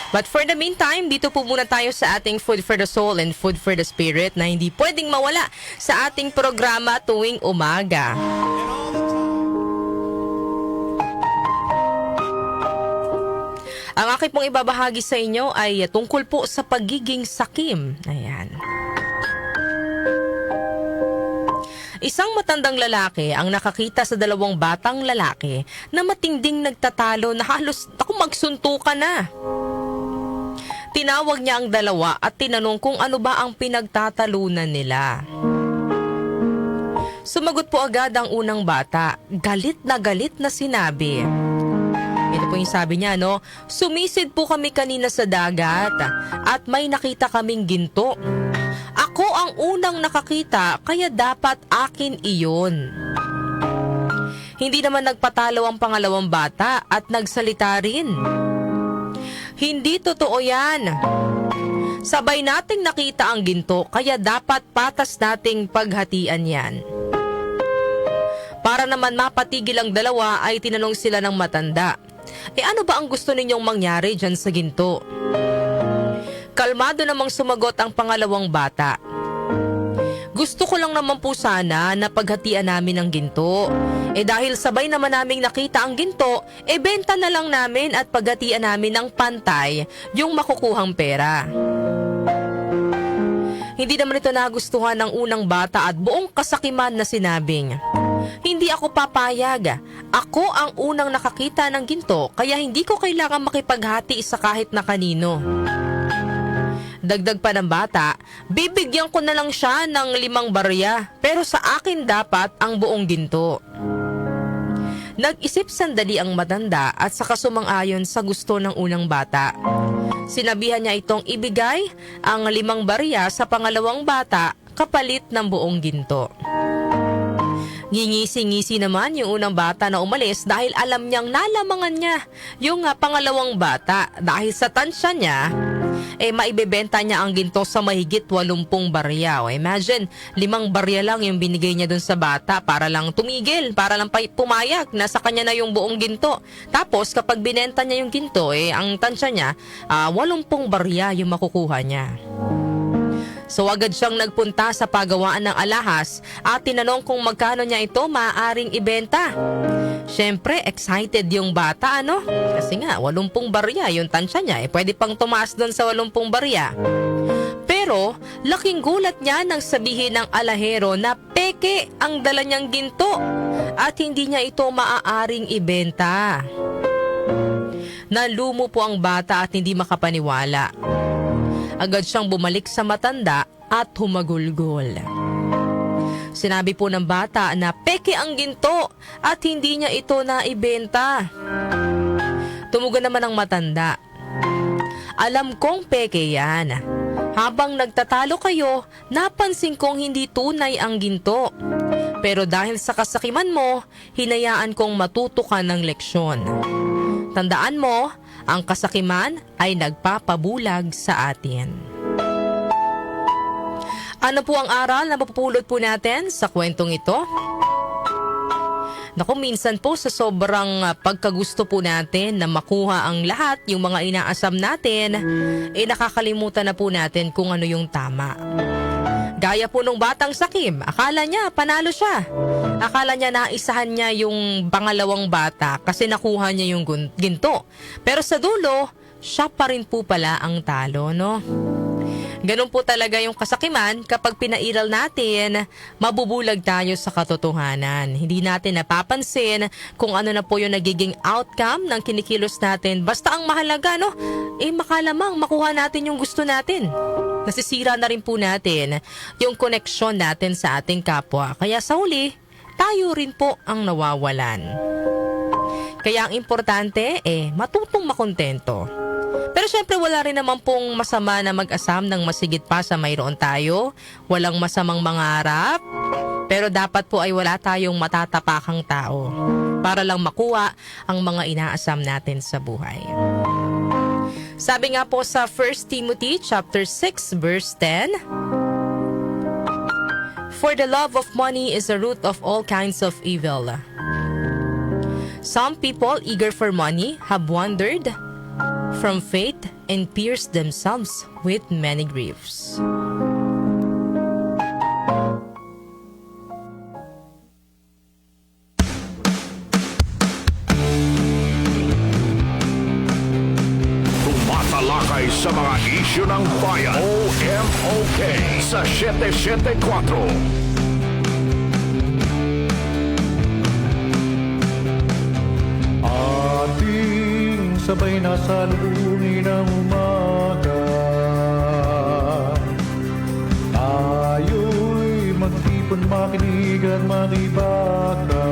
But for the meantime, dito po muna tayo sa ating Food for the Soul and Food for the Spirit na hindi pwedeng mawala sa ating programa tuwing umaga. Ang aking pong ibabahagi sa inyo ay tungkol po sa pagiging sakim. Ayan. Isang matandang lalaki ang nakakita sa dalawang batang lalaki na matinding nagtatalo na halos magsuntukan na. Tinawag niya ang dalawa at tinanong kung ano ba ang pinagtatalunan nila. Sumagot po agad ang unang bata. Galit na sinabi. Ito po yung sabi niya, no? Sumisid po kami kanina sa dagat at may nakita kaming ginto. Ako ang unang nakakita kaya dapat akin iyon. Hindi naman nagpatalo ang pangalawang bata at nagsalita rin. Hindi totoo yan. Sabay nating nakita ang ginto kaya dapat patas nating paghatian yan. Para naman mapatigil ang dalawa ay tinanong sila ng matanda. Ano ba ang gusto ninyong mangyari dyan sa ginto? Kalmado namang sumagot ang pangalawang bata. Gusto ko lang naman po sana na paghatian namin ang ginto. Dahil sabay naman naming nakita ang ginto, benta na lang namin at paghatian namin ng pantay yung makukuhang pera. Hindi naman ito nagustuhan ng unang bata at buong kasakiman na sinabing, hindi ako papayag. Ako ang unang nakakita ng ginto kaya hindi ko kailangan makipaghati sa kahit na kanino. Dagdag pa ng bata, bibigyan ko na lang siya ng 5 barya pero sa akin dapat ang buong ginto. Nag-isip sandali ang matanda at saka sumang-ayon sa gusto ng unang bata. Sinabihan niya itong ibigay ang 5 barya sa pangalawang bata kapalit ng buong ginto. Ngingisi-ngisi naman yung unang bata na umalis dahil alam niyang nalamangan niya yung pangalawang bata dahil sa tansya niya maibebenta niya ang ginto sa mahigit 80 barya. Imagine, 5 barya lang yung binigay niya dun sa bata para lang tumigil, para lang pumayag na sa kanya na yung buong ginto. Tapos kapag binenta niya yung ginto, ang tansya niya, 80 barya yung makukuha niya. So agad siyang nagpunta sa pagawaan ng alahas at tinanong kung magkano niya ito maaaring ibenta. Siyempre, excited yung bata, ano? Kasi nga, 80 barya yung tansya niya. Pwede pang tumaas doon sa 80 barya. Pero, laking gulat niya nang sabihin ng alahero na peke ang dala niyang ginto at hindi niya ito maaaring ibenta. Nalumo po ang bata at hindi makapaniwala. Agad siyang bumalik sa matanda at humagulgol. Sinabi po ng bata na peke ang ginto at hindi niya ito naibenta. Tumugon naman ang matanda. Alam kong peke yan. Habang nagtatalo kayo, napansin kong hindi tunay ang ginto. Pero dahil sa kasakiman mo, hinayaan kong matuto ka ng leksyon. Tandaan mo, ang kasakiman ay nagpapabulag sa atin. Ano po ang aral na mapupulot po natin sa kwentong ito? Naku, minsan po sa sobrang pagkagusto po natin na makuha ang lahat, yung mga inaasam natin, nakakalimutan na po natin kung ano yung tama. Gaya po nung batang sakim, akala niya panalo siya. Akala niya naisahan niya yung pangalawang bata kasi nakuha niya yung ginto. Pero sa dulo, siya pa rin po pala ang talo, no? Ganun po talaga yung kasakiman kapag pinairal natin, mabubulag tayo sa katotohanan. Hindi natin napapansin kung ano na po yung nagiging outcome ng kinikilos natin. Basta ang mahalaga, no? Makalamang makuha natin yung gusto natin. Nasisira na rin po natin yung koneksyon natin sa ating kapwa. Kaya sa huli, tayo rin po ang nawawalan. Kaya ang importante, matutong makontento. Pero syempre wala rin naman pong masama na mag-asam ng masigit pa sa mayroon tayo. Walang masamang mangarap. Pero dapat po ay wala tayong matatapakang tao para lang makuha ang mga inaasam natin sa buhay. Sabi nga po sa 1 Timothy chapter 6 verse 10, For the love of money is the root of all kinds of evil. Some people eager for money have wandered from faith and pierced themselves with many griefs. Tumatalakay sa mga isyu ng bayan. OMOK sa 774. Ating sabay na salubungin ng umaga, tayo'y magtipon, makinig at makibaka.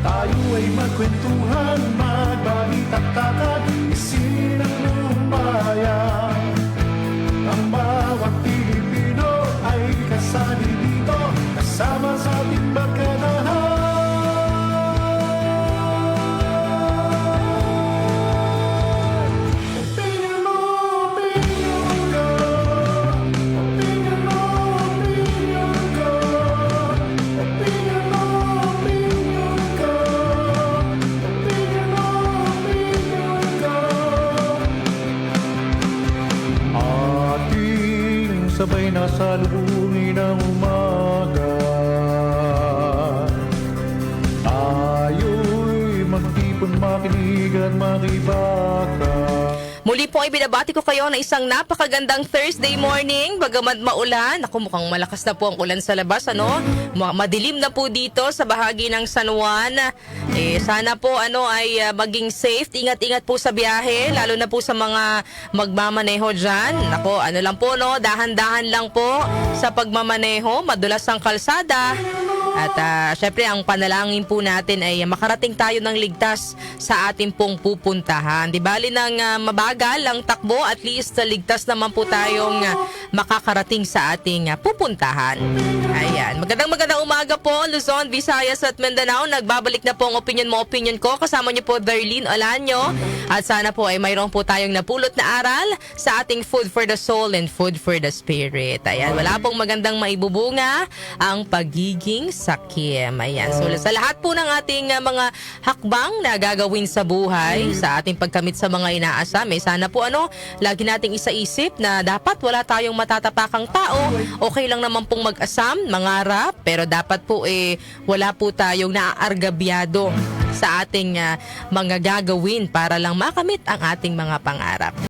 Tayo ay magkwentuhan, magbalitaktakan, isin ang buong bayan. Ang bawat Pilipino ay kasali dito, kasama sa ating barkadahan. Sabay na salubungin ng umaga, tayo'y magtipon, makinig at makibaka. Muli po ay binabati ko kayo na isang napakagandang Thursday morning. Bagamat maulan, ako mukhang malakas na po ang ulan sa labas, ano? Madilim na po dito sa bahagi ng San Juan. Sana po ay maging safe. Ingat-ingat po sa biyahe, lalo na po sa mga magmamaneho dyan. Ako, lang po, no? Dahan-dahan lang po sa pagmamaneho. Madulas ang kalsada. At syempre ang panalangin po natin ay makarating tayo ng ligtas sa ating pong pupuntahan. Di bali ng mabagal ang takbo, at least ligtas naman po tayong makakarating sa ating pupuntahan. Ayan. Magandang umaga po, Luzon, Visayas at Mindanao. Nagbabalik na po ang opinion ko. Kasama niyo po Darlene Olanyo. At sana po ay mayroon po tayong napulot na aral sa ating Food for the Soul and Food for the Spirit. Ayan. Wala pong magandang maibubunga ang pagiging sakim. Ayan. So sa lahat po ng ating mga hakbang na gagawin sa buhay, sa ating pagkamit sa mga inaasam, sana po lagi nating isaisip na dapat wala tayong matatapakang tao. Okay lang naman pong mag-asam, mangarap, pero dapat po wala po tayong naaargabyado sa ating mga gagawin para lang makamit ang ating mga pangarap.